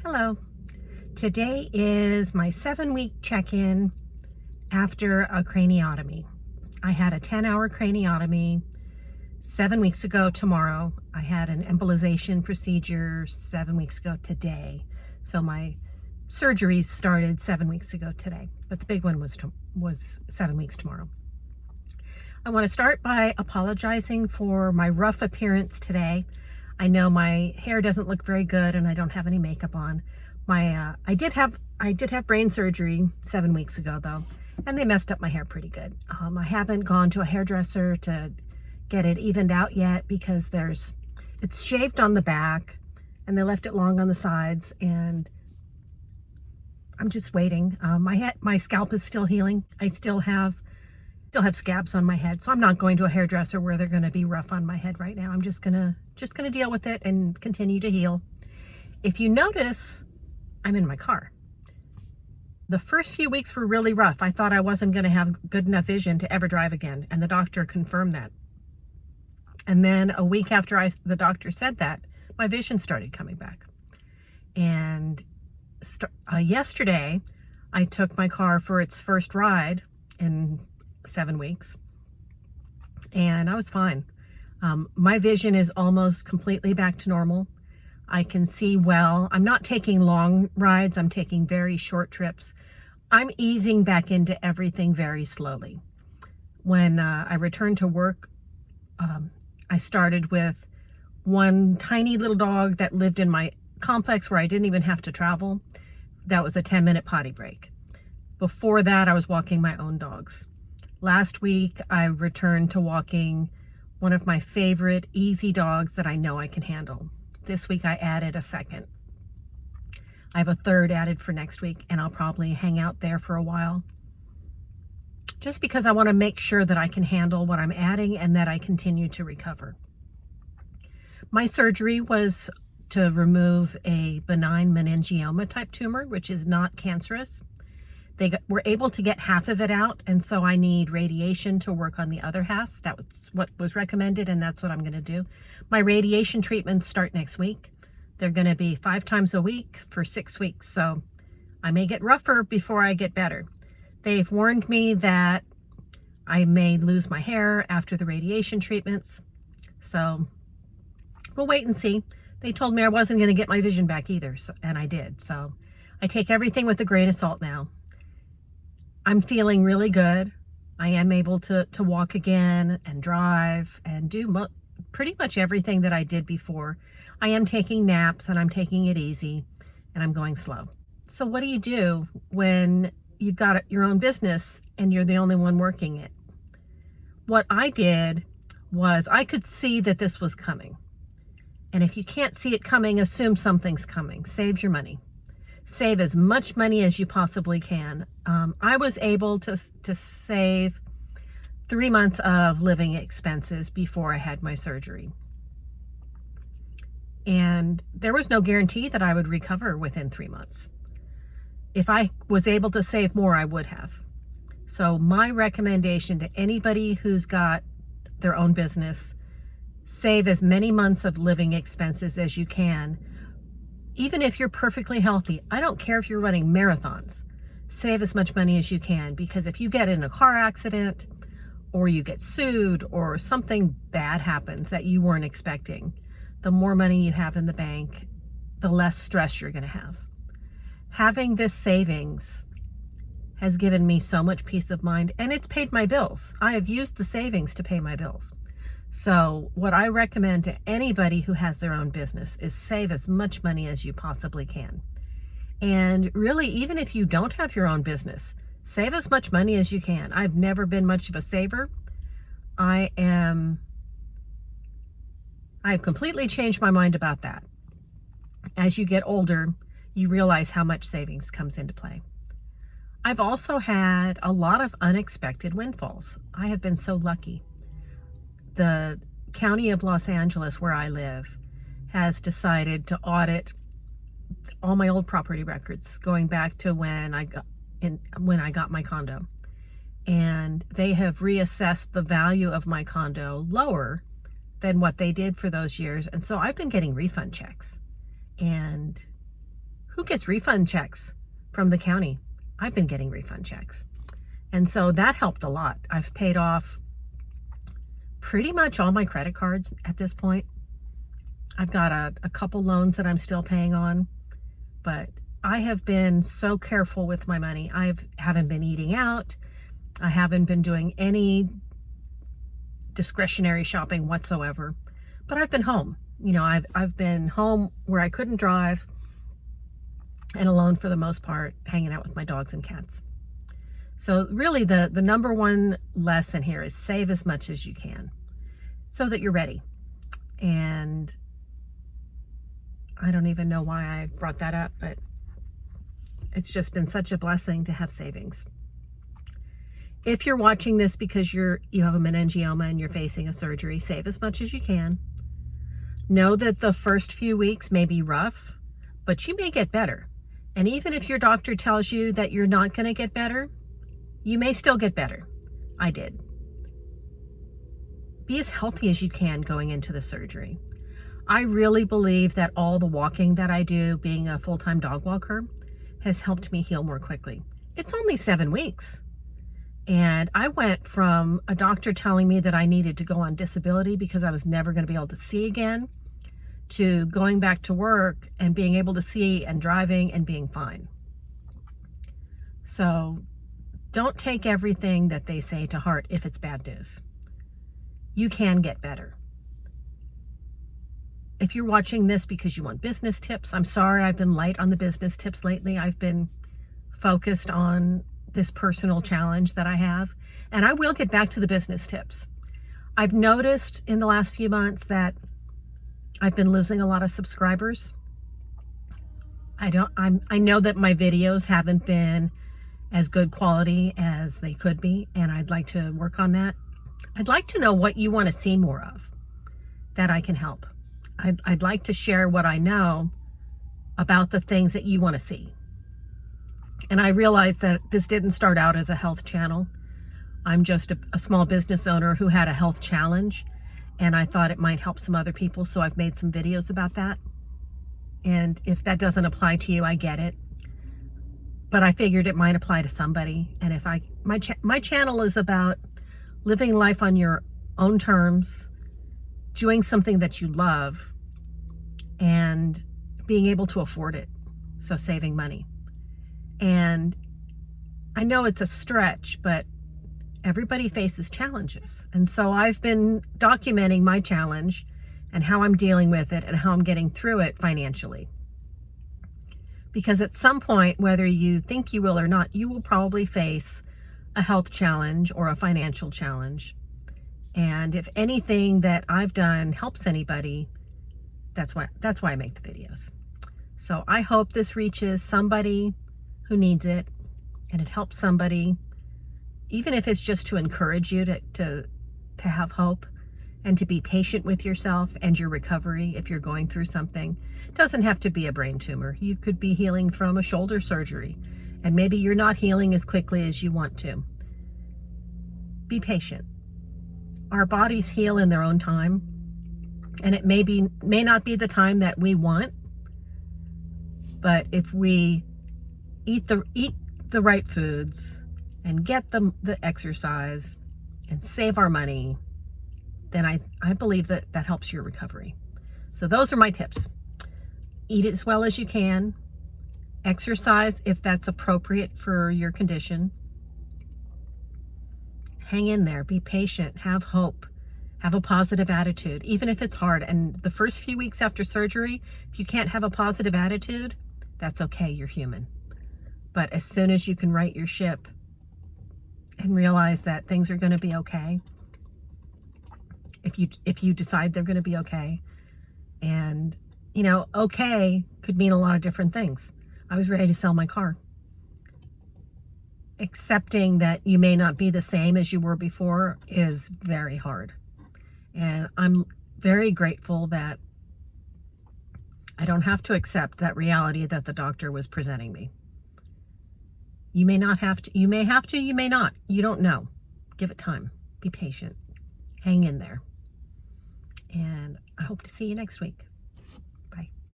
Hello. Today is my 7-week check-in after a craniotomy. I had a 10-hour craniotomy 7 weeks ago tomorrow. I had an embolization procedure 7 weeks ago today. So my surgeries started 7 weeks ago today, but the big one was 7 weeks tomorrow. I want to start by apologizing for my rough appearance today. I know my hair doesn't look very good and I don't have any makeup on. I did have brain surgery 7 weeks ago though, and they messed up my hair pretty good. I haven't gone to a hairdresser to get it evened out yet because it's shaved on the back and they left it long on the sides, and I'm just waiting. My scalp is still healing. I still have scabs on my head, so I'm not going to a hairdresser where they're going to be rough on my head right now. I'm just gonna deal with it and continue to heal. If you notice, I'm in my car. The first few weeks were really rough. I thought I wasn't going to have good enough vision to ever drive again, and the doctor confirmed that. And then a week after the doctor said that, my vision started coming back. And yesterday, I took my car for its first ride in 7 weeks, and I was fine. My vision is almost completely back to normal. I can see well. I'm not taking long rides. I'm taking very short trips. I'm easing back into everything very slowly. When I returned to work, I started with one tiny little dog that lived in my complex where I didn't even have to travel. That was a 10-minute potty break. Before that, I was walking my own dogs. Last week, I returned to walking one of my favorite easy dogs that I know I can handle. This week, I added a second. I have a third added for next week, and I'll probably hang out there for a while, just because I want to make sure that I can handle what I'm adding and that I continue to recover. My surgery was to remove a benign meningioma type tumor, which is not cancerous. They were able to get half of it out, and so I need radiation to work on the other half. That was what was recommended, and that's what I'm going to do. My radiation treatments start next week. They're going to be 5 times a week for 6 weeks, so I may get rougher before I get better. They've warned me that I may lose my hair after the radiation treatments, so we'll wait and see. They told me I wasn't going to get my vision back either, and I did. So I take everything with a grain of salt now. I'm feeling really good. I am able to walk again and drive and do pretty much everything that I did before. I am taking naps and I'm taking it easy and I'm going slow. So what do you do when you've got your own business and you're the only one working it? What I did was I could see that this was coming. And if you can't see it coming, assume something's coming. Save your money. Save as much money as you possibly can. I was able to save 3 months of living expenses before I had my surgery. And there was no guarantee that I would recover within 3 months. If I was able to save more, I would have. So my recommendation to anybody who's got their own business, save as many months of living expenses as you can. Even if you're perfectly healthy, I don't care if you're running marathons, save as much money as you can, because if you get in a car accident or you get sued or something bad happens that you weren't expecting, the more money you have in the bank, the less stress you're going to have. Having this savings has given me so much peace of mind, and it's paid my bills. I have used the savings to pay my bills. So what I recommend to anybody who has their own business is save as much money as you possibly can. And really, even if you don't have your own business, save as much money as you can. I've never been much of a saver. I've completely changed my mind about that. As you get older, you realize how much savings comes into play. I've also had a lot of unexpected windfalls. I have been so lucky. The county of Los Angeles, where I live, has decided to audit all my old property records going back to when I got my condo. And they have reassessed the value of my condo lower than what they did for those years. And so I've been getting refund checks. And Who gets refund checks from the county? I've been getting refund checks. And so that helped a lot. I've paid off pretty much all my credit cards at this point. I've got a couple loans that I'm still paying on, but I have been so careful with my money. I haven't been eating out. I haven't been doing any discretionary shopping whatsoever, but I've been home. You know, I've been home where I couldn't drive and alone for the most part, hanging out with my dogs and cats. So really the number one lesson here is save as much as you can so that you're ready. And I don't even know why I brought that up, but it's just been such a blessing to have savings. If you're watching this because you have a meningioma and you're facing a surgery, save as much as you can. Know that the first few weeks may be rough, but you may get better. And even if your doctor tells you that you're not going to get better, you may still get better. I did. Be as healthy as you can going into the surgery. I really believe that all the walking that I do, being a full-time dog walker, has helped me heal more quickly. It's only 7 weeks. And I went from a doctor telling me that I needed to go on disability because I was never going to be able to see again, to going back to work and being able to see and driving and being fine. So don't take everything that they say to heart if it's bad news. You can get better. If you're watching this because you want business tips, I'm sorry I've been light on the business tips lately. I've been focused on this personal challenge that I have, and I will get back to the business tips. I've noticed in the last few months that I've been losing a lot of subscribers. I know that my videos haven't been as good quality as they could be, and I'd like to work on that. I'd like to know what you want to see more of that I can help. I'd like to share what I know about the things that you want to see. And I realize that this didn't start out as a health channel. I'm just a small business owner who had a health challenge, and I thought it might help some other people, so I've made some videos about that. And if that doesn't apply to you, I get it. But I figured it might apply to somebody. And if my channel is about living life on your own terms, doing something that you love, and being able to afford it. So saving money. And I know it's a stretch, but everybody faces challenges. And so I've been documenting my challenge and how I'm dealing with it and how I'm getting through it financially. Because at some point, whether you think you will or not, you will probably face a health challenge or a financial challenge. And if anything that I've done helps anybody, that's why I make the videos. So I hope this reaches somebody who needs it, and it helps somebody, even if it's just to encourage you to have hope and to be patient with yourself and your recovery if you're going through something. It doesn't have to be a brain tumor. You could be healing from a shoulder surgery, and maybe you're not healing as quickly as you want to. Be patient. Our bodies heal in their own time, and it may not be the time that we want, but if we eat the right foods and get the exercise and save our money, then I believe that helps your recovery. So those are my tips. Eat as well as you can. Exercise if that's appropriate for your condition. Hang in there. Be patient. Have hope. Have a positive attitude, even if it's hard. And the first few weeks after surgery, if you can't have a positive attitude, that's okay. You're human. But as soon as you can right your ship and realize that things are going to be okay, if you decide they're going to be okay, and okay could mean a lot of different things. I was ready to sell my car. Accepting that you may not be the same as you were before is very hard. And I'm very grateful that I don't have to accept that reality that the doctor was presenting me. You may not have to, you may have to, you may not. You don't know. Give it time. Be patient. Hang in there. And I hope to see you next week.